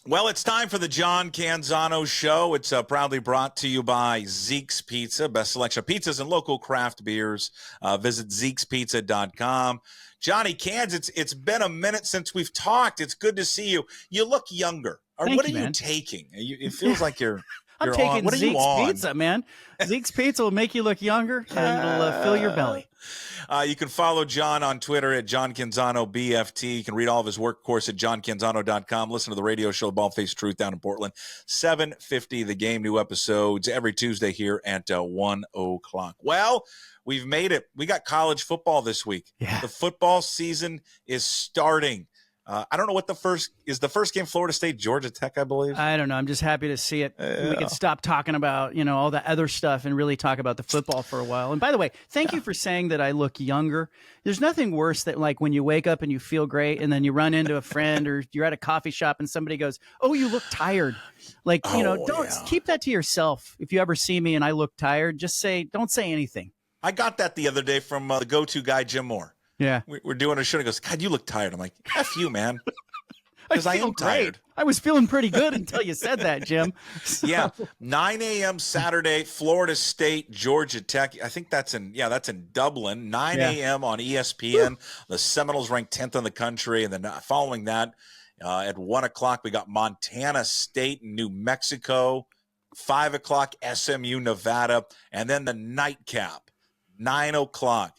Well, it's time for the John Canzano Show. It's proudly brought to you by Zeke's Pizza, best selection of pizzas and local craft beers. Visit Zeke'sPizza.com. Johnny Cans, it's been a minute since we've talked. It's good to see you. You look younger. Thank what you, are you man. taking? It feels like you're I'm you're taking on. What are Zeke's you on? Pizza, man. Zeke's Pizza will make you look younger and it'll fill your belly. You can follow John on Twitter at John Canzano BFT. You can read all of his work, of course, at johncanzano.com. Listen to the radio show Ball-Faced Truth down in Portland. 7:50 The Game, new episodes every Tuesday here at 1 o'clock. Well, we've made it. We got college football this week. Yeah. The football season is starting. I don't know what the first game, Florida State, Georgia Tech, I believe. I don't know. I'm just happy to see it. We can stop talking about, all the other stuff and really talk about the football for a while. And by the way, thank you for saying that I look younger. There's nothing worse than like when you wake up and you feel great and then you run into a friend or you're at a coffee shop and somebody goes, "Oh, you look tired." Like, don't keep that to yourself. If you ever see me and I look tired, just don't say anything. I got that the other day from the go-to guy, Jim Moore. Yeah. We're doing a show. He goes, "God, you look tired." I'm like, F you, man. Because I am tired. I was feeling pretty good until you said that, Jim. So. Yeah. 9 a.m. Saturday, Florida State, Georgia Tech. I think that's in Dublin. 9 a.m. on ESPN. Woo. The Seminoles ranked 10th in the country. And then following that, at 1 o'clock, we got Montana State and New Mexico. 5 o'clock, SMU, Nevada. And then the nightcap, 9 o'clock.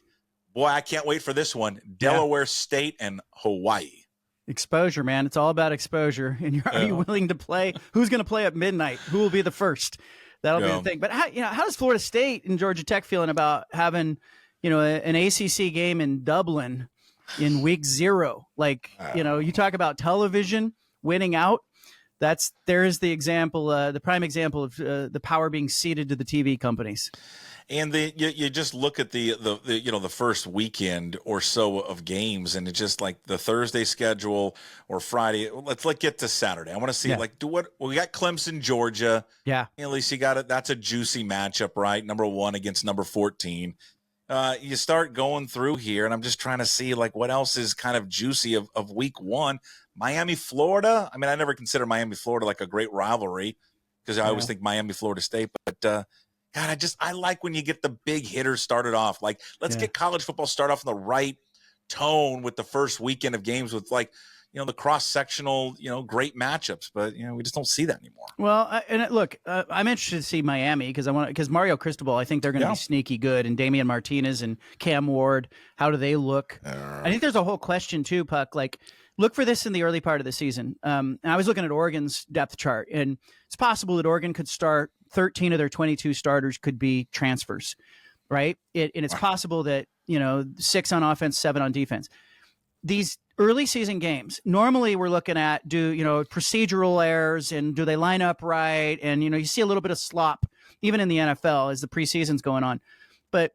Boy, I can't wait for this one. Delaware State and Hawaii. Exposure, man. It's all about exposure. And are you willing to play? Who's going to play at midnight? Who will be the first? That'll be the thing. But how does Florida State and Georgia Tech feeling about having, an ACC game in Dublin in week 0? Like, you talk about television winning out. There's the example, the prime example of the power being ceded to the TV companies. And you just look at the first weekend or so of games, and it's just like the Thursday schedule or Friday. Let's get to Saturday. I want to see we got Clemson, Georgia. Yeah, at least you got it. That's a juicy matchup, right? Number 1 against number 14. You start going through here, and I'm just trying to see what else is kind of juicy of week 1. Miami, Florida. I mean, I never consider Miami, Florida like a great rivalry because I always think Miami, Florida State, but. God, I like when you get the big hitters started off. Let's get college football start off in the right tone with the first weekend of games with the cross-sectional, great matchups. But, we just don't see that anymore. Well, I'm interested to see Miami because Mario Cristobal, I think they're going to be sneaky good. And Damian Martinez and Cam Ward, how do they look? I think there's a whole question too, Puck. Look for this in the early part of the season. And I was looking at Oregon's depth chart, and it's possible that Oregon could start 13 of their 22 starters could be transfers, right? And it's possible that, 6 on offense, 7 on defense. These early season games, normally we're looking at procedural errors and do they line up right? And, you see a little bit of slop, even in the NFL as the preseason's going on. But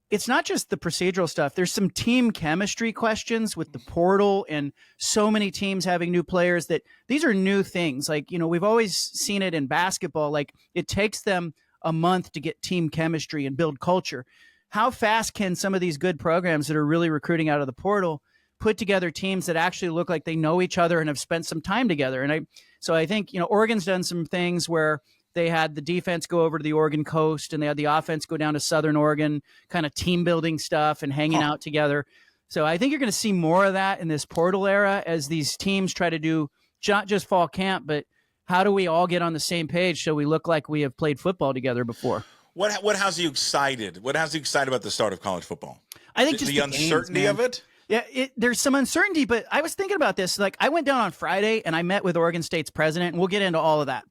it's not just the procedural stuff. There's some team chemistry questions with the portal and so many teams having new players that these are new things. We've always seen it in basketball. It takes them a month to get team chemistry and build culture. How fast can some of these good programs that are really recruiting out of the portal put together teams that actually look like they know each other and have spent some time together? And I think, Oregon's done some things where they had the defense go over to the Oregon coast and they had the offense go down to Southern Oregon, kind of team building stuff and hanging out together. So I think you're going to see more of that in this portal era as these teams try to do not just fall camp, but how do we all get on the same page so we look like we have played football together before? What has you excited? What has you excited about the start of college football? I think just the uncertainty games, of it. Yeah, there's some uncertainty, but I was thinking about this. I went down on Friday and I met with Oregon State's president, and we'll get into all of that.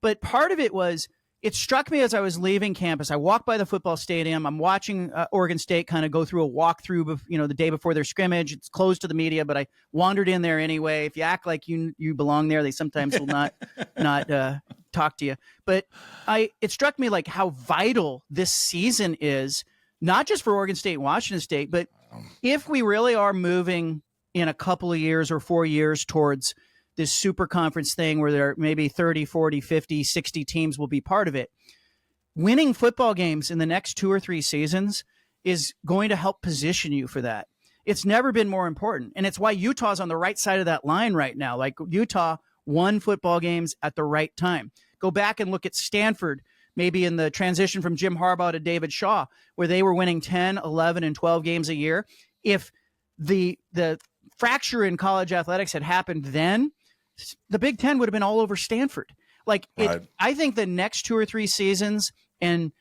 But part of it was, it struck me as I was leaving campus. I walked by the football stadium. I'm watching Oregon State kind of go through a walkthrough, the day before their scrimmage. It's closed to the media, but I wandered in there anyway. If you act like you belong there, they sometimes will not talk to you. But it struck me how vital this season is, not just for Oregon State and Washington State, but if we really are moving in a couple of years or 4 years towards this super conference thing where there are maybe 30, 40, 50, 60 teams will be part of it. Winning football games in the next 2 or 3 seasons is going to help position you for that. It's never been more important. And it's why Utah's on the right side of that line right now. Utah won football games at the right time. Go back and look at Stanford, maybe in the transition from Jim Harbaugh to David Shaw, where they were winning 10, 11, and 12 games a year. If the fracture in college athletics had happened then, the Big Ten would have been all over Stanford. I think the next 2 or 3 seasons, and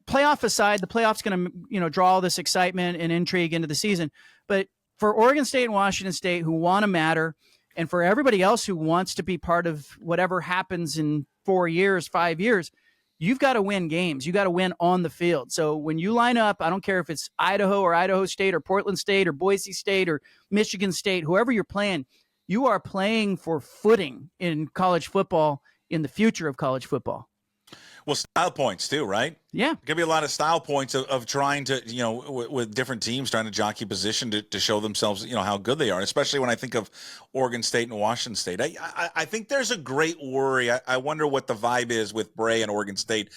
playoff aside, the playoff's going to draw all this excitement and intrigue into the season. But for Oregon State and Washington State, who want to matter, and for everybody else who wants to be part of whatever happens in 4 years, 5 years, you've got to win games. You got to win on the field. So when you line up, I don't care if it's Idaho or Idaho State or Portland State or Boise State or Michigan State, whoever you're playing, you are playing for footing in college football, in the future of college football. Well, style points too, right? Yeah. There could be a lot of style points of trying to, with different teams trying to jockey position to show themselves, how good they are. And especially when I think of Oregon State and Washington State. I think there's a great worry. I wonder what the vibe is with Bray and Oregon State.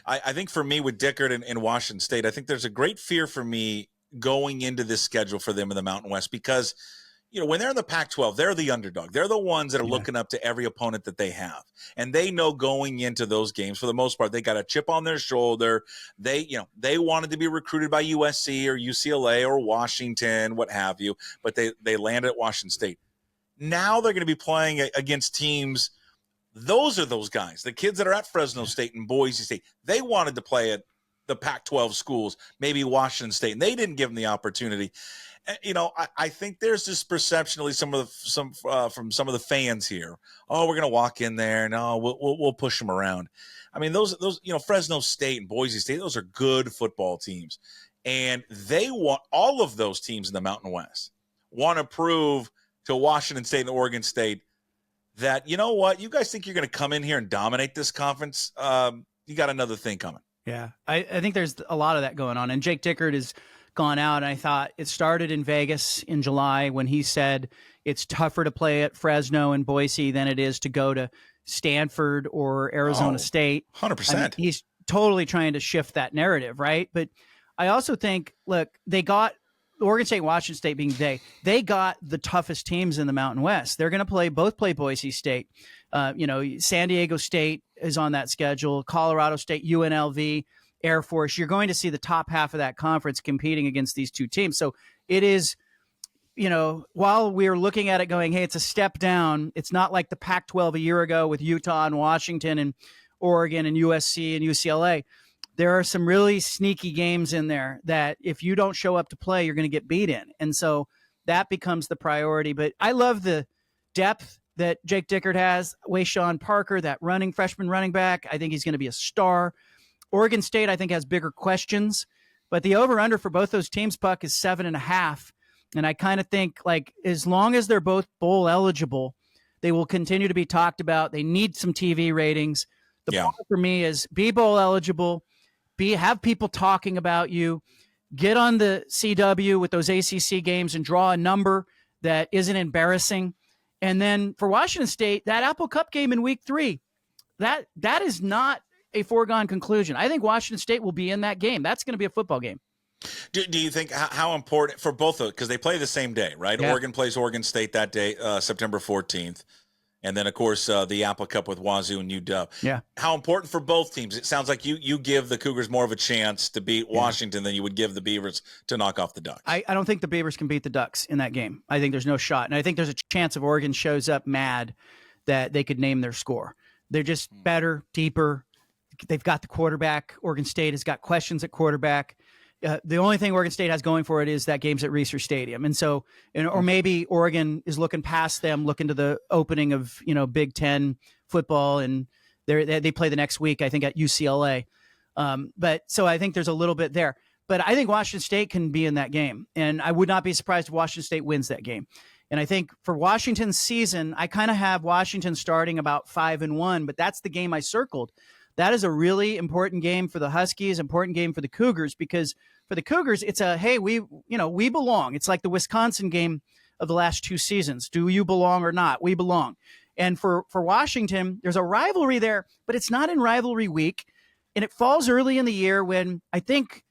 I think for me with Dickert and Washington State, I think there's a great fear for me going into this schedule for them in the Mountain West because – when they're in the Pac-12, they're the underdog. They're the ones that are looking up to every opponent that they have. And they know going into those games, for the most part, they got a chip on their shoulder. They wanted to be recruited by USC or UCLA or Washington, what have you, but they landed at Washington State. Now they're going to be playing against teams. Those are those guys, the kids that are at Fresno State and Boise State. They wanted to play at the Pac-12 schools, maybe Washington State, and they didn't give them the opportunity. I think there's this perception, at least from some of the fans here. Oh, we're going to walk in there. No, we'll push them around. I mean, those Fresno State and Boise State, those are good football teams, and they want all of those teams in the Mountain West want to prove to Washington State and Oregon State that you guys think you're going to come in here and dominate this conference. You got another thing coming. Yeah, I think there's a lot of that going on, and Jake Dickert is gone out, and I thought it started in Vegas in July when he said it's tougher to play at Fresno and Boise than it is to go to Stanford or Arizona State. 100%. I mean, he's totally trying to shift that narrative, right? But I also think, look, they got Oregon State and Washington State being they got the toughest teams in the Mountain West. They're going to both play Boise State. San Diego State is on that schedule, Colorado State, UNLV, Air Force. You're going to see the top half of that conference competing against these two teams. So it is, while we're looking at it going, hey, it's a step down. It's not like the Pac-12 a year ago with Utah and Washington and Oregon and USC and UCLA. There are some really sneaky games in there that if you don't show up to play, you're going to get beat in. And so that becomes the priority. But I love the depth that Jake Dickert has. Wayshawn Parker, that freshman running back, I think he's going to be a star. Oregon State, I think, has bigger questions, but the over-under for both those teams, Puck, is 7.5. And I kind of think, as long as they're both bowl eligible, they will continue to be talked about. They need some TV ratings. The point for me is be bowl eligible, have people talking about you, get on the CW with those ACC games and draw a number that isn't embarrassing. And then for Washington State, that Apple Cup game in week 3, that is not a foregone conclusion. I think Washington State will be in that game. That's going to be a football game. Do you think how important for both of it? Because they play the same day, right? Yeah. Oregon plays Oregon State that day, September 14th. And then, of course, the Apple Cup with Wazoo and UW. Yeah. How important for both teams? It sounds like you give the Cougars more of a chance to beat Washington than you would give the Beavers to knock off the Ducks. I don't think the Beavers can beat the Ducks in that game. I think there's no shot. And I think there's a chance if Oregon shows up mad that they could name their score. They're just better, deeper. They've got the quarterback. Oregon State has got questions at quarterback. The only thing Oregon State has going for it is that game's at Reser Stadium. And so, or maybe Oregon is looking past them, looking to the opening of, Big Ten football. And they play the next week, I think, at UCLA. But so I think there's a little bit there. But I think Washington State can be in that game. And I would not be surprised if Washington State wins that game. And I think for Washington's season, I kind of have Washington starting about 5-1, but that's the game I circled. That is a really important game for the Huskies, important game for the Cougars, because for the Cougars, it's hey, we belong. It's like the Wisconsin game of the last 2 seasons. Do you belong or not? We belong. And for Washington, there's a rivalry there, but it's not in rivalry week. And it falls early in the year when I think,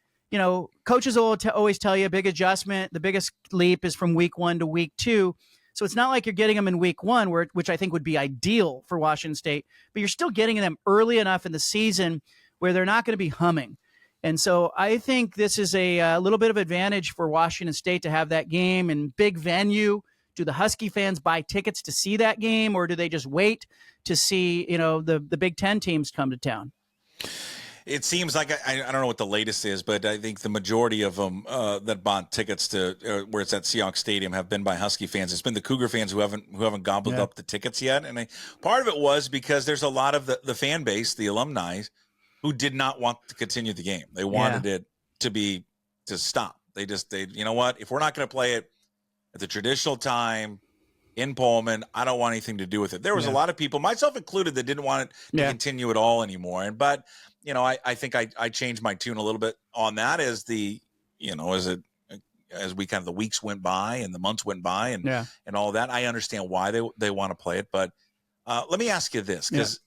coaches will always tell you a big adjustment. The biggest leap is from week 1 to week 2. So it's not like you're getting them in week one, which I think would be ideal for Washington State, but you're still getting them early enough in the season where they're not going to be humming. And so I think this is a little bit of advantage for Washington State to have that game in big venue. Do the Husky fans buy tickets to see that game, or do they just wait to see, the Big Ten teams come to town? It seems like I don't know what the latest is, but I think the majority of them that bought tickets to where it's at Seahawks Stadium have been by Husky fans. It's been the Cougar fans who haven't gobbled up the tickets yet, and part of it was because there's a lot of the fan base, the alumni, who did not want to continue the game. They wanted it to stop. They you know what? If we're not going to play it at the traditional time in Pullman, I don't want anything to do with it. There was a lot of people, myself included, that didn't want it to continue at all anymore. But I think I changed my tune a little bit on that as we kind of the weeks went by and the months went by and all that. I understand why they want to play it, but let me ask you this, because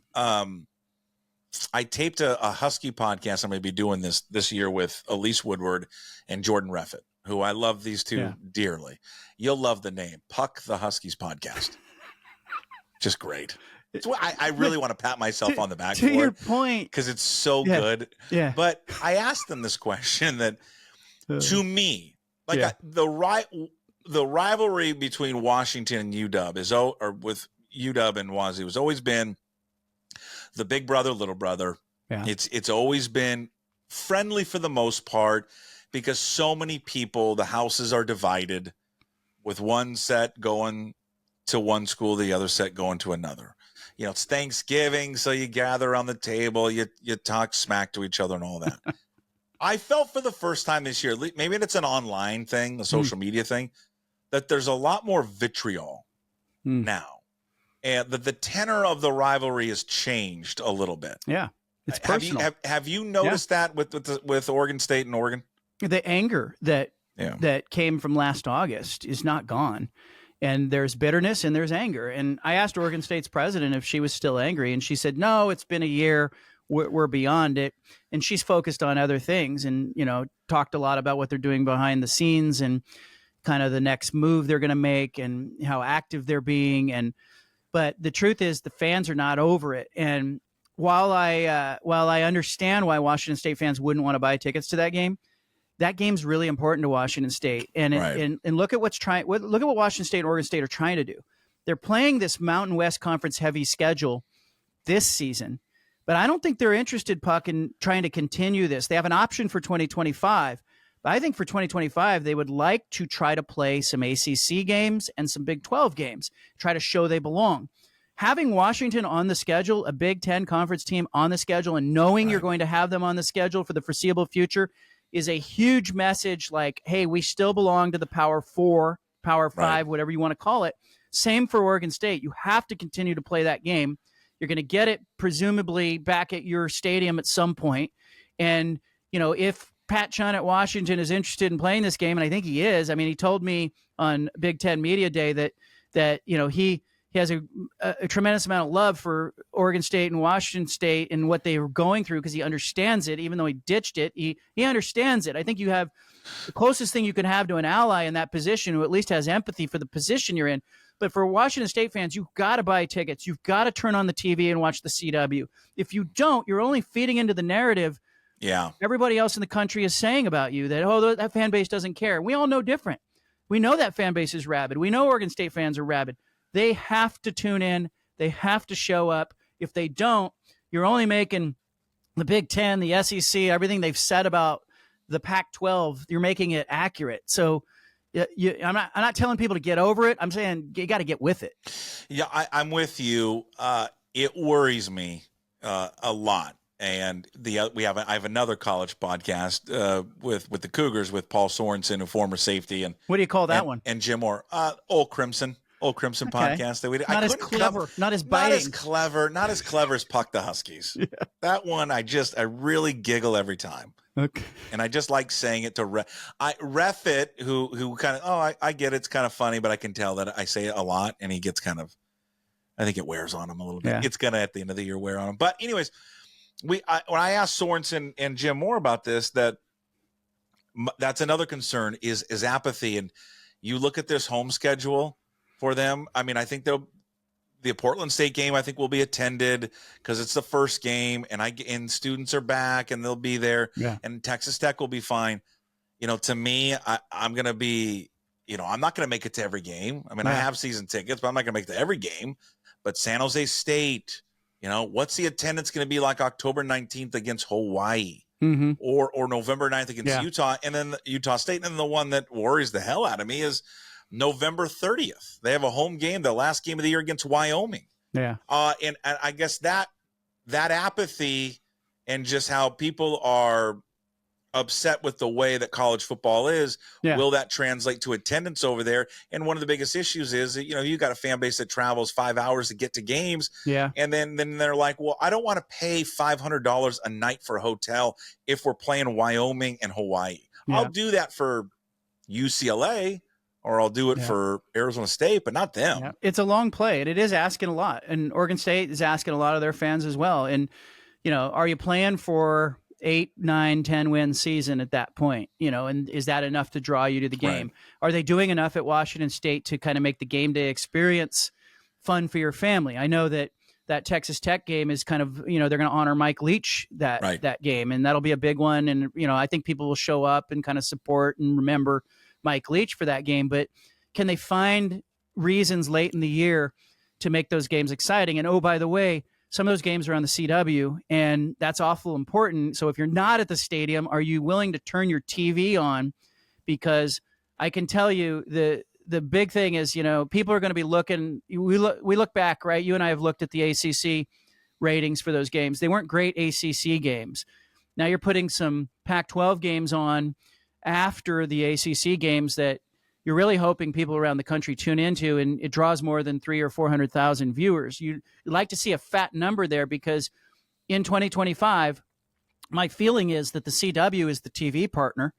I taped a Husky podcast. I'm going to be doing this year with Elise Woodward and Jordan Reffett, who I love these two dearly. You'll love the name, Puck the Huskies podcast. Just great. I really want to pat myself on the back to for your it, point, because it's so good. Yeah. But I asked them this question that, to me, the rivalry between Washington and UW or with UW and Wazoo has always been the big brother, little brother. Yeah. It's always been friendly for the most part, because so many people, the houses are divided, with one set going to one school, the other set going to another. It's Thanksgiving, so you gather around the table, you talk smack to each other and all that. I felt for the first time this year, maybe it's an online thing, a social media thing, that there's a lot more vitriol now. And the tenor of the rivalry has changed a little bit. Yeah, it's personal. Have you noticed that with Oregon State and Oregon? The anger that came from last August is not gone. And there's bitterness and there's anger. And I asked Oregon State's president if she was still angry, and she said, no, it's been a year. We're beyond it. And she's focused on other things and, talked a lot about what they're doing behind the scenes and kind of the next move they're going to make and how active they're being. But the truth is the fans are not over it. And while I understand why Washington State fans wouldn't want to buy tickets to that game's really important to Washington State. And look at look at what Washington State and Oregon State are trying to do. They're playing this Mountain West Conference heavy schedule this season, but I don't think they're interested, Puck, in trying to continue this. They have an option for 2025, but I think for 2025, they would like to try to play some ACC games and some Big 12 games, try to show they belong. Having Washington on the schedule, a Big 10 conference team on the schedule, and knowing you're going to have them on the schedule for the foreseeable future is a huge message, like, hey, we still belong to the Power 4, Power 5, whatever you want to call it. Same for Oregon State. You have to continue to play that game. You're going to get it presumably back at your stadium at some point. And, if Pat Chun at Washington is interested in playing this game, and I think he is, he told me on Big Ten Media Day that he has a tremendous amount of love for Oregon State and Washington State and what they were going through, because he understands it. Even though he ditched it, he understands it. I think you have the closest thing you can have to an ally in that position who at least has empathy for the position you're in. But for Washington State fans, you've got to buy tickets. You've got to turn on the TV and watch the CW. If you don't, you're only feeding into the narrative everybody else in the country is saying about you, that, that fan base doesn't care. We all know different. We know that fan base is rabid. We know Oregon State fans are rabid. They have to tune in. They have to show up. If they don't, you're only making the Big Ten, the SEC, everything they've said about the Pac-12, you're making it accurate. So I'm not telling people to get over it. I'm saying you got to get with it. Yeah, I'm with you. It worries me a lot. And I have another college podcast with the Cougars with Paul Sorensen, a former safety, and what do you call that one? And Jim Moore, Old Crimson podcast that we did. Not as clever, not as biting, not as clever as Puck the Huskies. Yeah. That one I really giggle every time. Okay. And I just like saying it to Reffett, who kind of I get it's kind of funny, but I can tell that I say it a lot, and he gets kind of, I think it wears on him a little bit. Yeah. It's gonna at the end of the year wear on him. But anyways. When I asked Sorensen and Jim Moore about this, that's another concern is apathy. And you look at this home schedule, for them. I mean, I think the Portland State game, I think, will be attended because it's the first game, and students are back and they'll be there. Yeah. And Texas Tech will be fine. To me, I'm going to be, I'm not going to make it to every game. I mean, I have season tickets, but I'm not going to make it to every game. But San Jose State, what's the attendance going to be like October 19th against Hawaii or November 9th against Utah, and then Utah State? And then the one that worries the hell out of me is November 30th. They have a home game, the last game of the year against Wyoming. Yeah. And I guess that apathy and just how people are upset with the way that college football is, will that translate to attendance over there? And one of the biggest issues is, you got a fan base that travels 5 hours to get to games. Yeah. And then they're like, well, I don't want to pay $500 a night for a hotel if we're playing Wyoming and Hawaii. Yeah. I'll do that for UCLA, or I'll do it for Arizona State, but not them. Yeah. It's a long play, and it is asking a lot. And Oregon State is asking a lot of their fans as well. And, are you playing for 8, 9, 10 win season at that point, and is that enough to draw you to the game? Right. Are they doing enough at Washington State to kind of make the game day experience fun for your family? I know that Texas Tech game is kind of, they're going to honor Mike Leach that game, and that'll be a big one. And, I think people will show up and kind of support and remember Mike Leach for that game, but can they find reasons late in the year to make those games exciting? And, oh, by the way, some of those games are on the CW, and that's awful important. So if you're not at the stadium, are you willing to turn your TV on? Because I can tell you the big thing is, people are going to be looking. We look back, right? You and I have looked at the ACC ratings for those games. They weren't great ACC games. Now you're putting some Pac-12 games on after the ACC games that you're really hoping people around the country tune into, and it draws more than 300,000 or 400,000 viewers. You'd like to see a fat number there, because in 2025, my feeling is that the CW is the TV partner,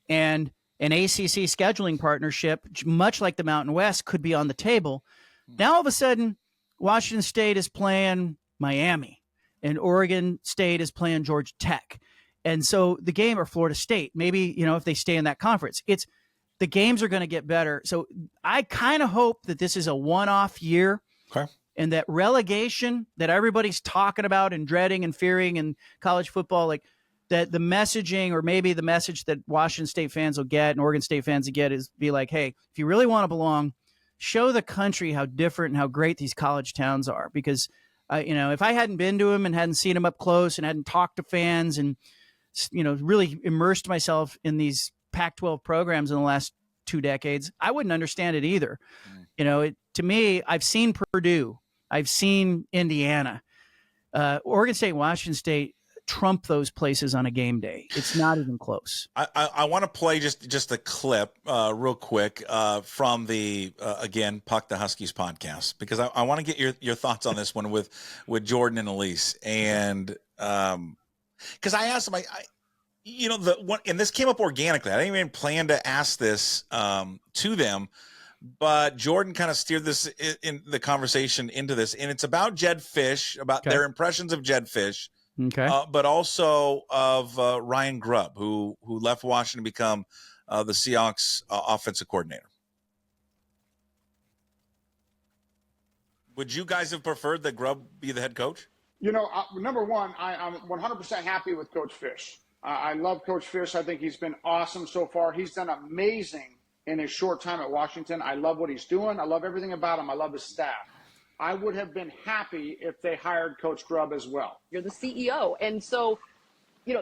and an ACC scheduling partnership, much like the Mountain West, could be on the table. Now, all of a sudden, Washington State is playing Miami, and Oregon State is playing Georgia Tech. And so the game, or Florida State, maybe, if they stay in that conference, the games are going to get better. So I kind of hope that this is a one-off year, and that relegation that everybody's talking about and dreading and fearing in college football, like that the messaging, or maybe the message that Washington State fans will get and Oregon State fans will get, is be like, hey, if you really want to belong, show the country how different and how great these college towns are. Because, if I hadn't been to them and hadn't seen them up close and hadn't talked to fans and, really immersed myself in these Pac-12 programs in the last 2 decades, I wouldn't understand it either. To me, I've seen Purdue, I've seen Indiana, Oregon State, Washington State trump those places on a game day. It's not even close. I want to play just a clip real quick from the again, Puck the Huskies podcast, because I want to get your thoughts on this one with Jordan and Elise. And because I asked them, and this came up organically. I didn't even plan to ask this to them, but Jordan kind of steered this in the conversation into this, and it's about Jedd Fisch, about their impressions of Jedd Fisch, but also of Ryan Grubb, who left Washington to become the Seahawks offensive coordinator. Would you guys have preferred that Grubb be the head coach? Number one, I'm 100% happy with Coach Fisch. I love Coach Fisch. I think he's been awesome so far. He's done amazing in his short time at Washington. I love what he's doing. I love everything about him. I love his staff. I would have been happy if they hired Coach Grubb as well. You're the CEO. And so,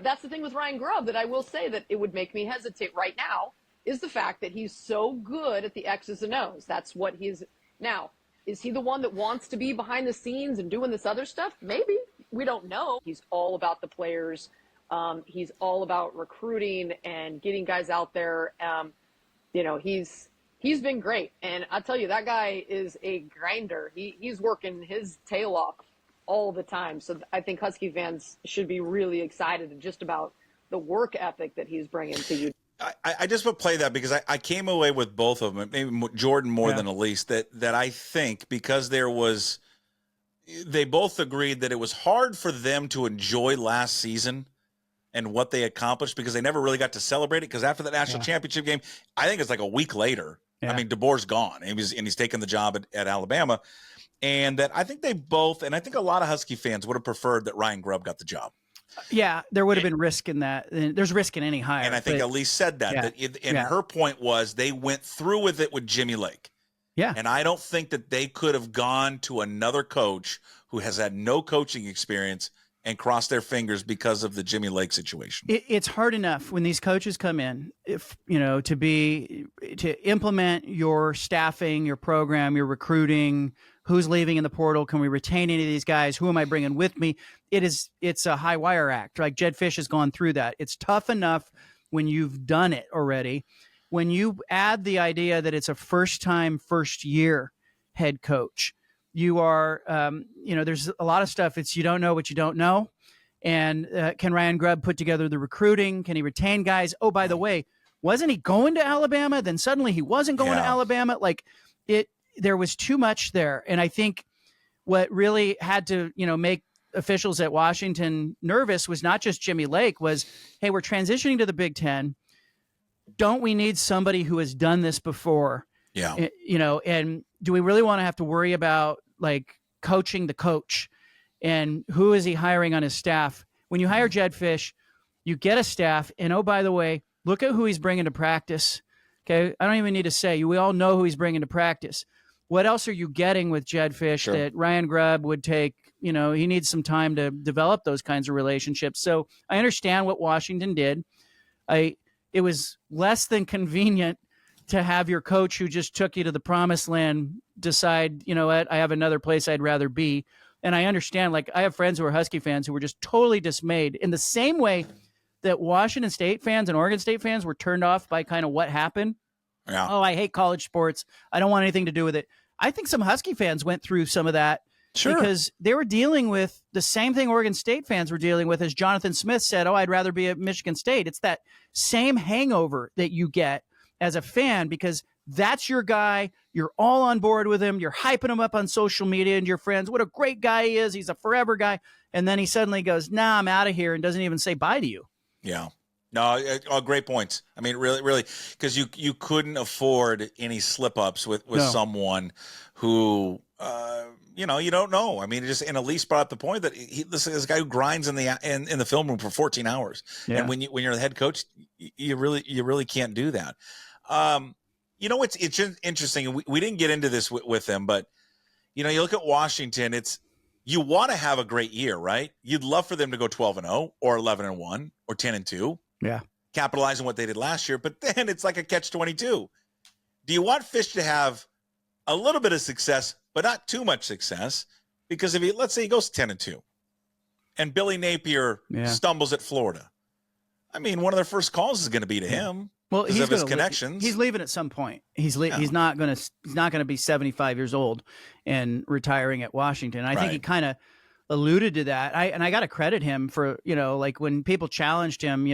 that's the thing with Ryan Grubb that I will say that it would make me hesitate right now, is the fact that he's so good at the X's and O's. That's what he's now. Is he the one that wants to be behind the scenes and doing this other stuff? Maybe. We don't know. He's all about the players. He's all about recruiting and getting guys out there. He's been great. And I tell you, that guy is a grinder. He's working his tail off all the time. So I think Husky fans should be really excited just about the work ethic that he's bringing to you. I just would play that because I came away with both of them, maybe Jordan more than Elise, that I think because they both agreed that it was hard for them to enjoy last season and what they accomplished because they never really got to celebrate it, because after the national championship game, I think it's like a week later, I mean, DeBoer's gone. And he's taken the job at Alabama. And that I think they both, and I think a lot of Husky fans would have preferred that Ryan Grubb got the job. Yeah, there would have been risk in that. There's risk in any hire. And I think Elise said that. Her point was they went through with it with Jimmy Lake. Yeah. And I don't think that they could have gone to another coach who has had no coaching experience and crossed their fingers because of the Jimmy Lake situation. It's hard enough when these coaches come in, to implement your staffing, your program, your recruiting, who's leaving in the portal. Can we retain any of these guys? Who am I bringing with me? It's a high wire act. Like Jed Fish has gone through that. It's tough enough when you've done it already. When you add the idea that it's a first year head coach, you are, there's a lot of stuff. It's you don't know what you don't know. And can Ryan Grubb put together the recruiting? Can he retain guys? Oh, by the way, wasn't he going to Alabama? Then suddenly he wasn't going to Alabama. There was too much there. And I think what really had to, make officials at Washington nervous was not just Jimmy Lake, was, hey, we're transitioning to the Big Ten. Don't we need somebody who has done this before? Yeah. And do we really want to have to worry about coaching the coach and who is he hiring on his staff? When you hire Jed Fish, you get a staff. And oh, by the way, look at who he's bringing to practice. Okay. I don't even need to say, we all know who he's bringing to practice. What else are you getting with Jed Fish that Ryan Grubb would take? He needs some time to develop those kinds of relationships. So I understand what Washington did. It was less than convenient to have your coach who just took you to the promised land decide, you know what, I have another place I'd rather be. And I understand, I have friends who are Husky fans who were just totally dismayed in the same way that Washington State fans and Oregon State fans were turned off by kind of what happened. Yeah. Oh, I hate college sports. I don't want anything to do with it. I think some Husky fans went through some of that because they were dealing with the same thing Oregon State fans were dealing with, as Jonathan Smith said, oh, I'd rather be at Michigan State. It's that same hangover that you get as a fan because that's your guy. You're all on board with him. You're hyping him up on social media and your friends. What a great guy he is. He's a forever guy. And then he suddenly goes, nah, I'm out of here, and doesn't even say bye to you. Yeah. No, great points. I mean, really, because you couldn't afford any slip-ups with someone who, you don't know. I mean, and Elise brought up the point that this is a guy who grinds in the film room for 14 hours. Yeah. And when you're the head coach, you really can't do that. It's interesting. We didn't get into this with them, but you look at Washington. You want to have a great year, right? You'd love for them to go 12-0 or 11-1 or 10-2. Yeah. Capitalize on what they did last year, but then it's like a catch-22. Do you want Fish to have a little bit of success, but not too much success? Because let's say he goes 10-2 and Billy Napier stumbles at Florida. I mean, one of their first calls is going to be to him. Well, he's of his connections. He's leaving at some point. He's not going to be 75 years old and retiring at Washington. I think he kind of alluded to that. I got to credit him for, when people challenged him,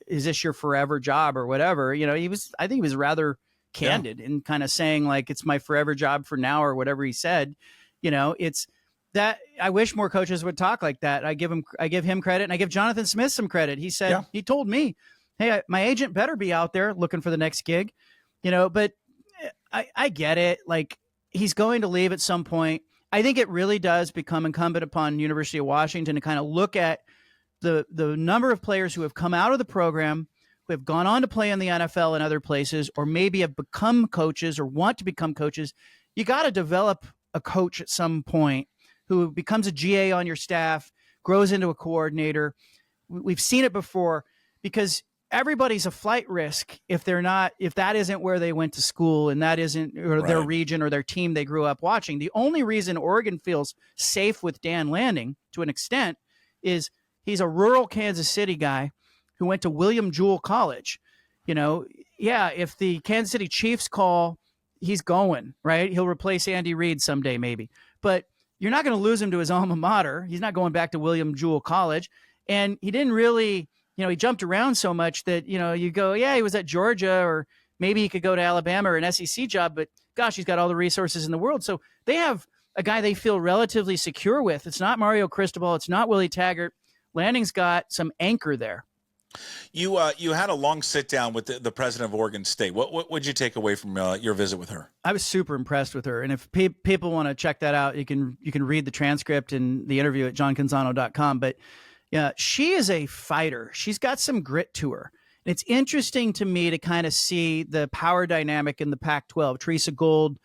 is this your forever job or whatever? I think he was rather candid in kind of saying it's my forever job for now or whatever he said. It's that I wish more coaches would talk like that. I give him credit, and I give Jonathan Smith some credit. He said, he told me, hey, my agent better be out there looking for the next gig, but I get it. He's going to leave at some point. I think it really does become incumbent upon University of Washington to kind of look at the number of players who have come out of the program, who have gone on to play in the NFL and other places, or maybe have become coaches or want to become coaches. You got to develop a coach at some point who becomes a GA on your staff, grows into a coordinator. We've seen it before because everybody's a flight risk if that isn't where they went to school and that isn't their region or their team they grew up watching. The only reason Oregon feels safe with Dan Lanning to an extent is he's a rural Kansas City guy who went to William Jewell College. If the Kansas City Chiefs call, he's going, right? He'll replace Andy Reid someday maybe. But you're not going to lose him to his alma mater. He's not going back to William Jewell College. And he didn't really he jumped around so much that, you go, he was at Georgia, or maybe he could go to Alabama or an SEC job, but gosh, he's got all the resources in the world. So they have a guy they feel relatively secure with. It's not Mario Cristobal. It's not Willie Taggart. Lanning's got some anchor there. You had a long sit down with the president of Oregon State. What would you take away from your visit with her? I was super impressed with her, and if people want to check that out, you can read the transcript and the interview at johncanzano.com. But yeah, she is a fighter. She's got some grit to her. And it's interesting to me to kind of see the power dynamic in the Pac-12. Teresa Gold,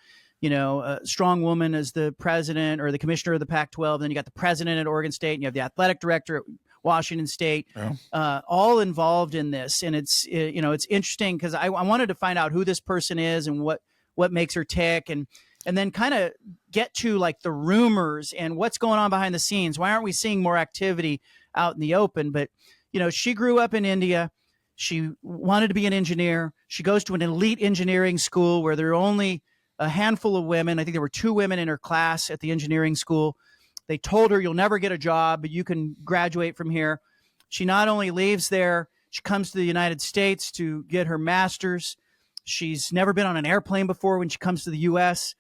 a strong woman as the president or the commissioner of the Pac-12. Then you got the president at Oregon State, and you have the athletic director at Washington State, all involved in this. And it's interesting because I wanted to find out who this person is and what makes her tick, and then kind of get to like the rumors and what's going on behind the scenes. Why aren't we seeing more activity out in the open? But, she grew up in India. She wanted to be an engineer. She goes to an elite engineering school where there are only a handful of women. I think there were 2 women in her class at the engineering school. They told her, you'll never get a job, but you can graduate from here. She not only leaves there, she comes to the United States to get her master's. She's never been on an airplane before when she comes to the U.S.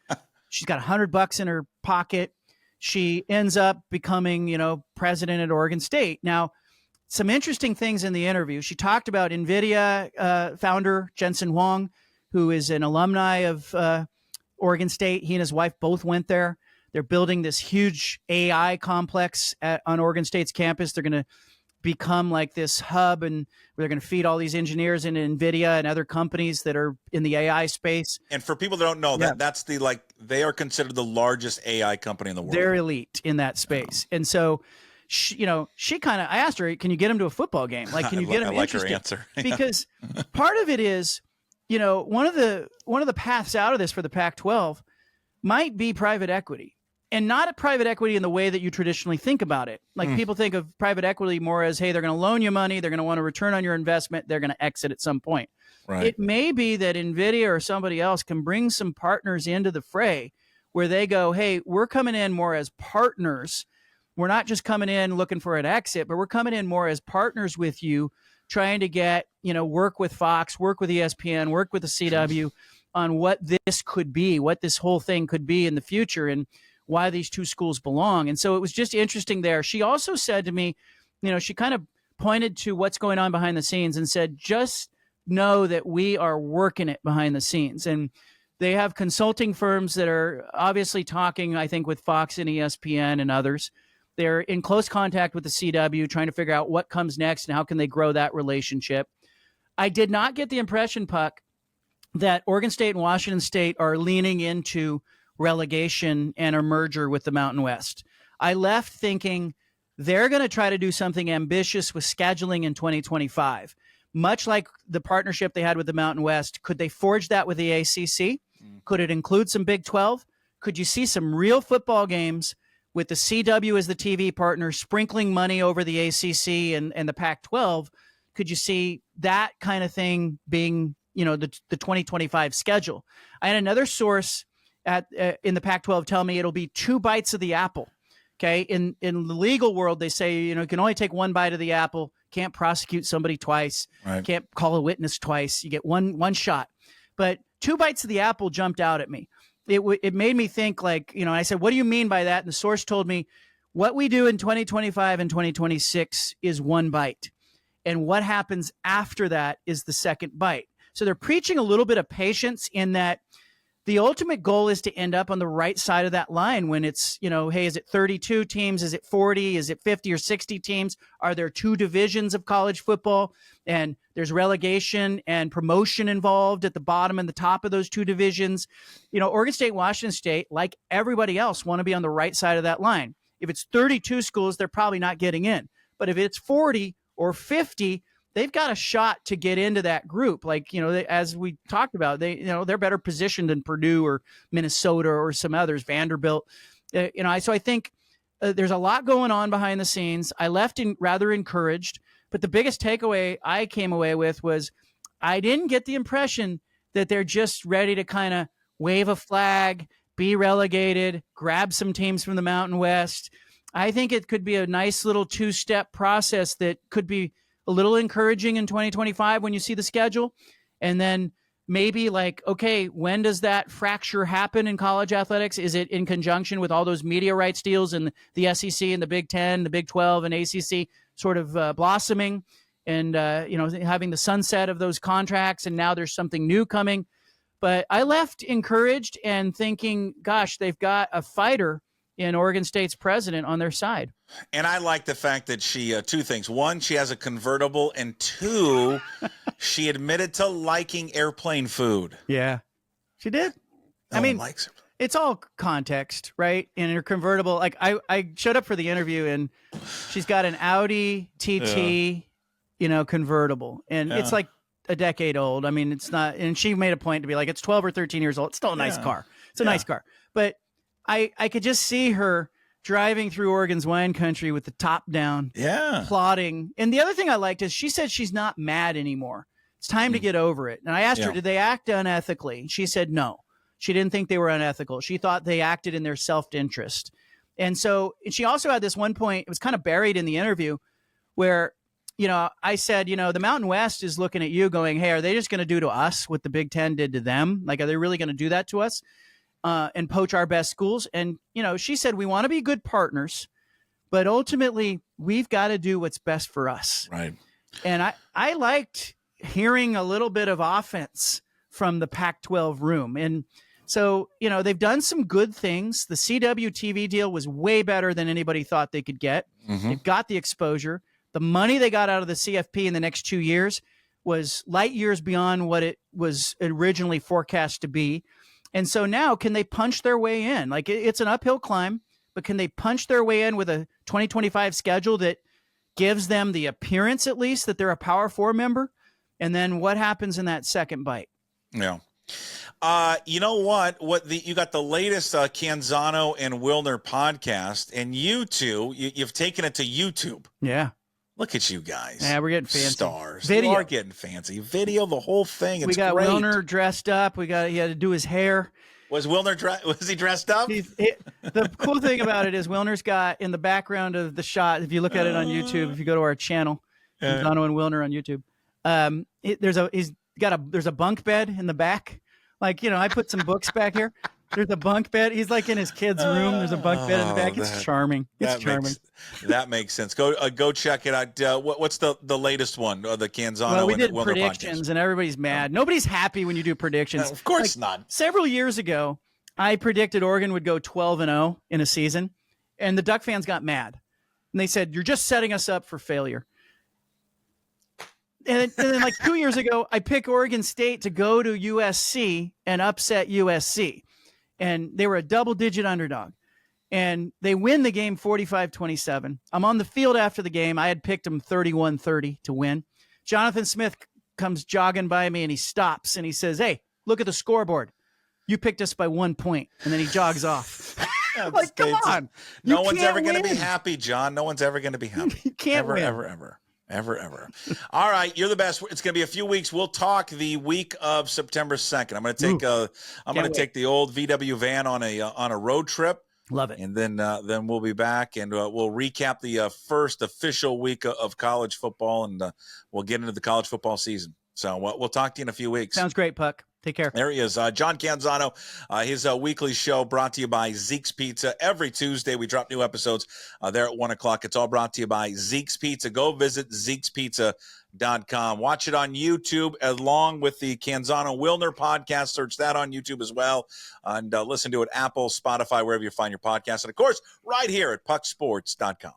She's got $100 in her pocket. She ends up becoming, president at Oregon State. Now, some interesting things in the interview. She talked about NVIDIA founder Jensen Huang, who is an alumni of Oregon State. He and his wife both went there. They're building this huge AI complex on Oregon State's campus. They're going to become like this hub, and they're going to feed all these engineers into NVIDIA and other companies that are in the AI space. And for people that don't know, that's they are considered the largest AI company in the world. They're elite in that space. And so she kind of, I asked her, can you get him to a football game? Like, can you get him I like interested? her answer. Because part of it is, one of the paths out of this for the Pac-12 might be private equity. And not a private equity in the way that you traditionally think about it. Like people think of private equity more as, hey, they're going to loan you money. They're going to want a return on your investment. They're going to exit at some point. Right. It may be that NVIDIA or somebody else can bring some partners into the fray where they go, hey, we're coming in more as partners. We're not just coming in looking for an exit, but we're coming in more as partners with you, trying to get, work with Fox, work with ESPN, work with the CW on what this could be, what this whole thing could be in the future. And why these 2 schools belong. And so it was just interesting there. She also said to me, she kind of pointed to what's going on behind the scenes and said, just know that we are working it behind the scenes. And they have consulting firms that are obviously talking, I think, with Fox and ESPN and others. They're in close contact with the CW, trying to figure out what comes next and how can they grow that relationship. I did not get the impression, Puck, that Oregon State and Washington State are leaning into relegation and a merger with the Mountain West. I left thinking they're going to try to do something ambitious with scheduling in 2025, much like the partnership they had with the Mountain West. Could they forge that with the ACC? Could it include some Big 12? Could you see some real football games with the CW as the TV partner, sprinkling money over the ACC and the Pac-12? Could you see that kind of thing being, the 2025 schedule? I had another source in the Pac-12 tell me it'll be 2 bites of the apple. Okay. In the legal world, they say, you can only take 1 bite of the apple. Can't prosecute somebody twice. Right. Can't call a witness twice. You get one shot. But 2 bites of the apple jumped out at me. It made me think I said, what do you mean by that? And the source told me what we do in 2025 and 2026 is 1 bite. And what happens after that is the second bite. So they're preaching a little bit of patience in that the ultimate goal is to end up on the right side of that line when it's, hey, is it 32 teams? Is it 40? Is it 50 or 60 teams? Are there 2 divisions of college football? And there's relegation and promotion involved at the bottom and the top of those 2 divisions. Oregon State, Washington State, like everybody else, want to be on the right side of that line. If it's 32 schools, they're probably not getting in. But if it's 40 or 50, they've got a shot to get into that group. As we talked about, they're better positioned than Purdue or Minnesota or some others, Vanderbilt. So I think there's a lot going on behind the scenes. I left rather encouraged, but the biggest takeaway I came away with was I didn't get the impression that they're just ready to kind of wave a flag, be relegated, grab some teams from the Mountain West. I think it could be a nice little 2-step process that could be a little encouraging in 2025 when you see the schedule. And then maybe okay, when does that fracture happen in college athletics? Is it in conjunction with all those media rights deals and the SEC and the Big 10, the Big 12 and ACC sort of blossoming? and having the sunset of those contracts, and now there's something new coming. But I left encouraged and thinking, gosh, they've got a fighter in Oregon State's president on their side. And I like the fact that she, two things. One, she has a convertible, and two, she admitted to liking airplane food. Yeah, she did. No one likes her. It's all context, right? In her convertible, like I showed up for the interview, and she's got an Audi TT, convertible, and it's like a decade old. I mean, it's not, and she made a point to be like, it's 12 or 13 years old. It's still a nice car. It's a nice car. But I could just see her driving through Oregon's wine country with the top down, plotting. And the other thing I liked is she said she's not mad anymore. It's time to get over it. And I asked her, did they act unethically? She said no. She didn't think they were unethical. She thought they acted in their self-interest. And so she also had this one point, it was kind of buried in the interview, where I said, the Mountain West is looking at you going, hey, are they just going to do to us what the Big Ten did to them? Like, are they really going to do that to us and poach our best schools? And, she said, we want to be good partners, but ultimately we've got to do what's best for us. Right. And I liked hearing a little bit of offense from the Pac-12 room. And so, they've done some good things. The CW TV deal was way better than anybody thought they could get. Mm-hmm. They've got the exposure. The money they got out of the CFP in the next 2 years was light years beyond what it was originally forecast to be. And so now, can they punch their way in? Like, it's an uphill climb, but can they punch their way in with a 2025 schedule that gives them the appearance, at least, that they're a Power 4 member? And then what happens in that second bite? Yeah. You know what? You got the latest Canzano and Wilner podcast, and you've taken it to YouTube. Yeah. Look at you guys. Yeah, we're getting fancy. Stars. Video. You are getting fancy. Video, the whole thing. It's we got great. Wilner dressed up. He had to do his hair. Was he dressed up? The cool thing about it is Wilner's got in the background of the shot, if you look at it on YouTube, if you go to our channel, Canzano and Wilner on YouTube, there's a bunk bed in the back. Like, I put some books back here. There's a bunk bed. He's like in his kid's room. There's a bunk bed in the back. It's charming. That makes sense. Go check it out. What's the latest one? The Canzano. Well, we did Wilner predictions, podcast. And everybody's mad. Nobody's happy when you do predictions. No, of course not. Several years ago, I predicted Oregon would go 12-0 in a season, and the Duck fans got mad, and they said, "You're just setting us up for failure." And then like 2 years ago, I picked Oregon State to go to USC and upset USC. And they were a double-digit underdog. And they win the game 45-27. I'm on the field after the game. I had picked them 31-30 to win. Jonathan Smith comes jogging by me, and he stops, and he says, hey, look at the scoreboard. You picked us by 1 point. And then he jogs off. Like, come on. No one's ever going to be happy, John. No one's ever going to be happy. You can't win. Ever. All right, you're the best. It's going to be a few weeks. We'll talk the week of September 2nd. I'm going to take the old VW van on a road trip. Love it. And then we'll be back, and we'll recap the first official week of college football, and we'll get into the college football season. So we'll talk to you in a few weeks. Sounds great, Puck. Take care. There he is, John Canzano. His weekly show brought to you by Zeke's Pizza. Every Tuesday we drop new episodes there at 1 o'clock. It's all brought to you by Zeke's Pizza. Go visit Zeke'sPizza.com. Watch it on YouTube along with the Canzano Wilner podcast. Search that on YouTube as well. And listen to it Apple, Spotify, wherever you find your podcast. And, of course, right here at PuckSports.com.